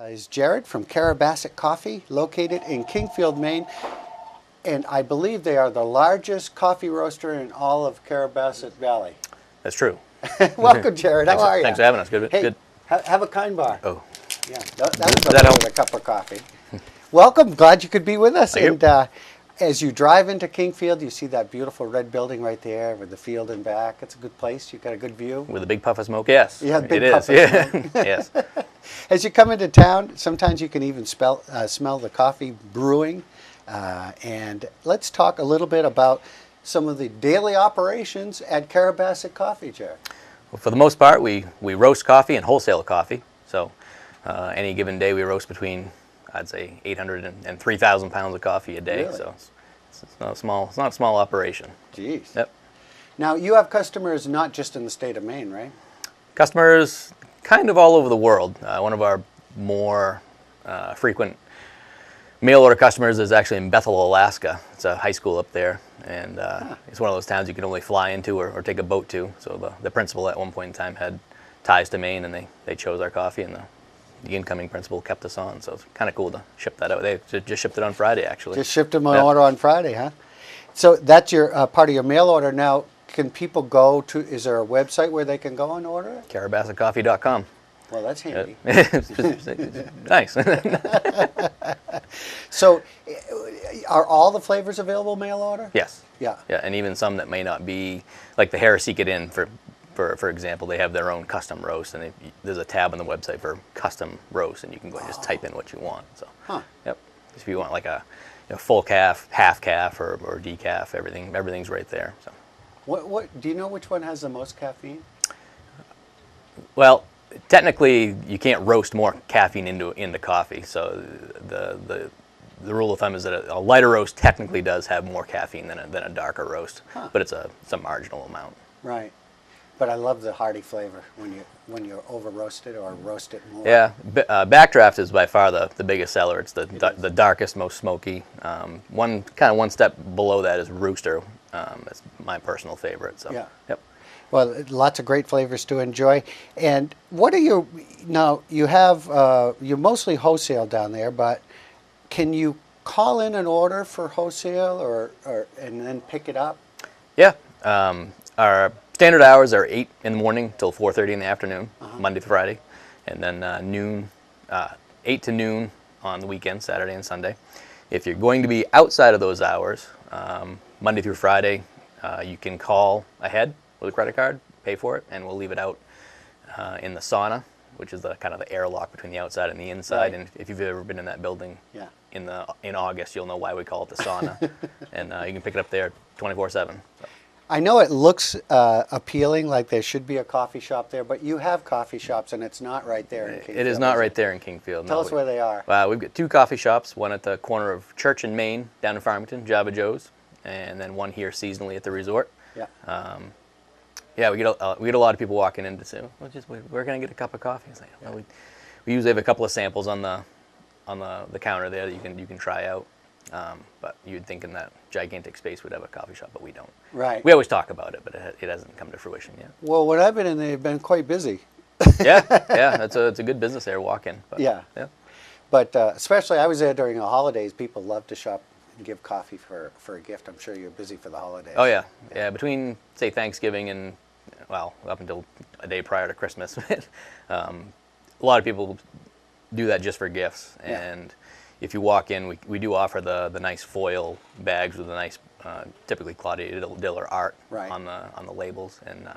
is Jarod from Carrabassett Coffee, located in Kingfield, Maine. And I believe they are the largest coffee roaster in all of Carrabassett Valley. That's true. Welcome, Jarod. How are you? Thanks for having us. Good. Hey, Good. Have a kind bar. Oh. Yeah, that was better with a cup of coffee. Welcome. Glad you could be with us. Thank and you. As you drive into Kingfield, you see that beautiful red building right there with the field in back. It's a good place. You've got a good view. With a big puff of smoke, yes. Yeah, big it puff is. of smoke. Yes. As you come into town, sometimes you can even smell the coffee brewing. And let's talk a little bit about some of the daily operations at Carrabassett Coffee, Jarod. Well, for the most part, we roast coffee and wholesale coffee. So any given day we roast between, I'd say, 800 and 3,000 pounds of coffee a day. Really? So it's not a small operation. Jeez. Yep. Now, you have customers not just in the state of Maine, right? Customers kind of all over the world. One of our more frequent mail order customers is actually in Bethel, Alaska. It's a high school up there, and it's one of those towns you can only fly into or take a boat to. So the principal at one point in time had ties to Maine, and they chose our coffee, and the incoming principal kept us on. So it's kind of cool to ship that out. They just shipped it on Friday, actually. Just shipped them an order on Friday, huh? So that's your part of your mail order. Now, can people go to, is there a website where they can go and order it? Carrabassettcoffee.com. Well, that's handy. Nice. So, are all the flavors available mail order? Yes. Yeah. Yeah, and even some that may not be, like the Harrisseekit Inn, for example, they have their own custom roast, and there's a tab on the website for custom roast, and you can go and just type in what you want. So, yep. If you want like a full calf, half calf, or decaf, everything's right there. So. What do you know which one has the most caffeine? Well, technically, you can't roast more caffeine into coffee. So the rule of thumb is that a lighter roast technically does have more caffeine than a darker roast, but it's a marginal amount. Right. But I love the hearty flavor when you over roast it or roast it more. Yeah, Backdraft is by far the biggest seller. It's the darkest, most smoky. One step below that is Rooster. It's my personal favorite. So. Yeah. Yep. Well, lots of great flavors to enjoy. And what are your, now you have, you're mostly wholesale down there, but can you call in an order for wholesale and then pick it up? Yeah. Our standard hours are 8 in the morning till 4:30 in the afternoon, Monday to Friday. And then 8 to noon on the weekend, Saturday and Sunday. If you're going to be outside of those hours, Monday through Friday, you can call ahead with a credit card, pay for it, and we'll leave it out in the sauna, which is the kind of the airlock between the outside and the inside. Right. And if you've ever been in that building in August, you'll know why we call it the sauna. And you can pick it up there 24/7. So. I know it looks appealing, like there should be a coffee shop there, but you have coffee shops, and it's not right there in Kingfield. It is not right there in Kingfield. Tell us where they are. We've got 2 coffee shops, one at the corner of Church and Main down in Farmington, Java Joe's, and then one here seasonally at the resort. Yeah. Yeah, we get a lot of people walking in to say, well, where can I get a cup of coffee? It's like, well, we usually have a couple of samples on the counter there that you can try out. But you'd think in that gigantic space we'd have a coffee shop, but we don't. Right. We always talk about it, but it hasn't come to fruition yet. Well, when I've been in there, they've been quite busy. Yeah. It's a good business there, walk in. But, yeah. But especially, I was there during the holidays. People love to shop and give coffee for a gift. I'm sure you're busy for the holidays. Oh yeah. Between say Thanksgiving and up until a day prior to Christmas, a lot of people do that just for gifts. And if you walk in, we do offer the nice foil bags with a nice, typically Claudia Diller art on the labels, and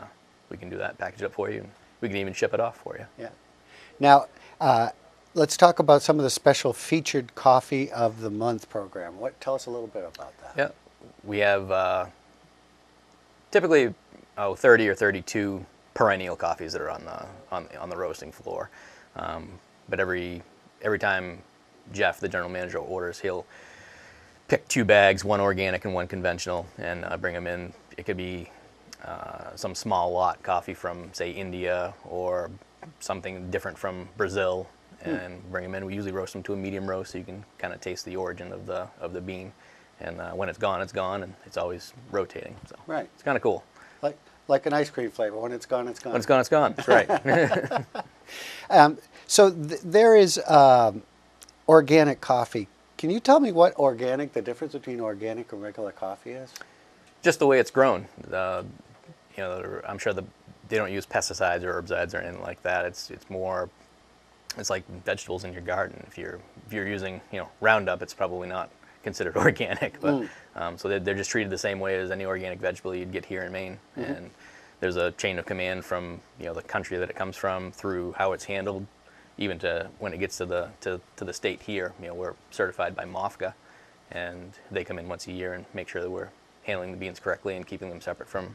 we can do that, package it up for you, and we can even ship it off for you. Yeah. Now, let's talk about some of the special featured coffee of the month program. Tell us a little bit about that. Yeah, we have typically 30 or 32 perennial coffees that are on the roasting floor. But every time Jeff, the general manager, orders, he'll pick 2 bags, one organic and one conventional, and bring them in. It could be some small lot coffee from, say, India or something different from Brazil, and bring them in. We usually roast them to a medium roast so you can kind of taste the origin of the bean. And when it's gone, and it's always rotating. So it's kind of cool. Like an ice cream flavor. When it's gone, it's gone. When it's gone, it's gone. That's right. So there is organic coffee. Can you tell me what the difference between organic and regular coffee is? Just the way it's grown. I'm sure they don't use pesticides or herbicides or anything like that. It's like vegetables in your garden. If you're using Roundup, it's probably not considered organic. But so they're just treated the same way as any organic vegetable you'd get here in Maine. And there's a chain of command from the country that it comes from through how it's handled, even to when it gets to the state here. We're certified by MOFGA, and they come in once a year and make sure that we're handling the beans correctly and keeping them separate from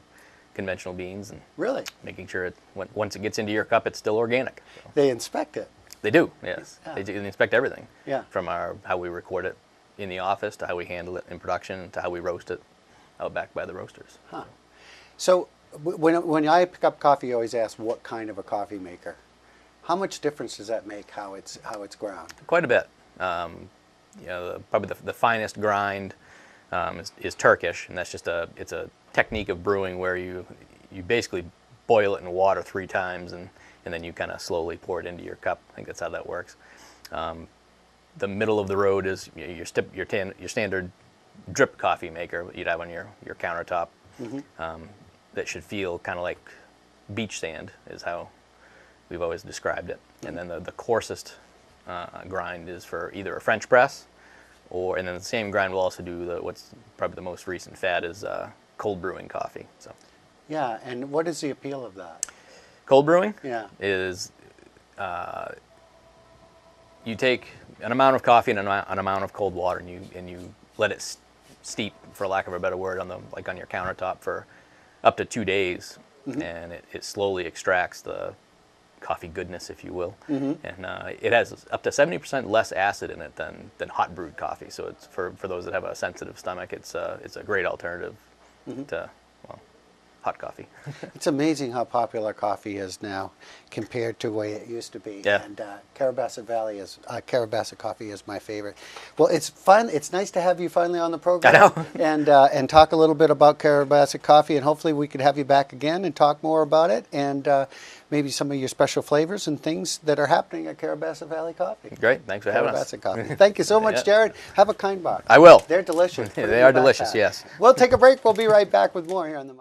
conventional beans, and really making sure once it gets into your cup, it's still organic. So. They inspect it. They do, yes. Yeah. They inspect everything. Yeah. From how we record it in the office to how we handle it in production to how we roast it out back by the roasters. Huh. So when I pick up coffee, you always ask what kind of a coffee maker. How much difference does that make how it's ground? Quite a bit. Probably the finest grind is Turkish, and that's just it's a technique of brewing where you basically boil it in water 3 times and then you kind of slowly pour it into your cup. I think that's how that works. The middle of the road is your standard drip coffee maker you'd have on your countertop. That should feel kind of like beach sand is how we've always described it. And then the coarsest grind is for either a French press, and then the same grind will also do what's probably the most recent fad is cold brewing coffee. So. Yeah, and what is the appeal of that? Cold brewing is you take an amount of coffee and an amount of cold water, and you let it steep, for lack of a better word, on your countertop for up to 2 days, and it slowly extracts the coffee goodness, if you will, and it has up to 70% less acid in it than hot brewed coffee. So it's for those that have a sensitive stomach, it's a great alternative to hot coffee. It's amazing how popular coffee is now compared to the way it used to be. Yeah. And Carrabassett coffee is my favorite. Well, it's fun. It's nice to have you finally on the program. I know. And talk a little bit about Carrabassett coffee, and hopefully we could have you back again and talk more about it, and maybe some of your special flavors and things that are happening at Carrabassett Valley Coffee. Great. Thanks for having us. Carrabassett coffee. Thank you so much, Jarod. Have a kind box. I will. They're delicious. They are delicious, yes. We'll take a break. We'll be right back with more here on the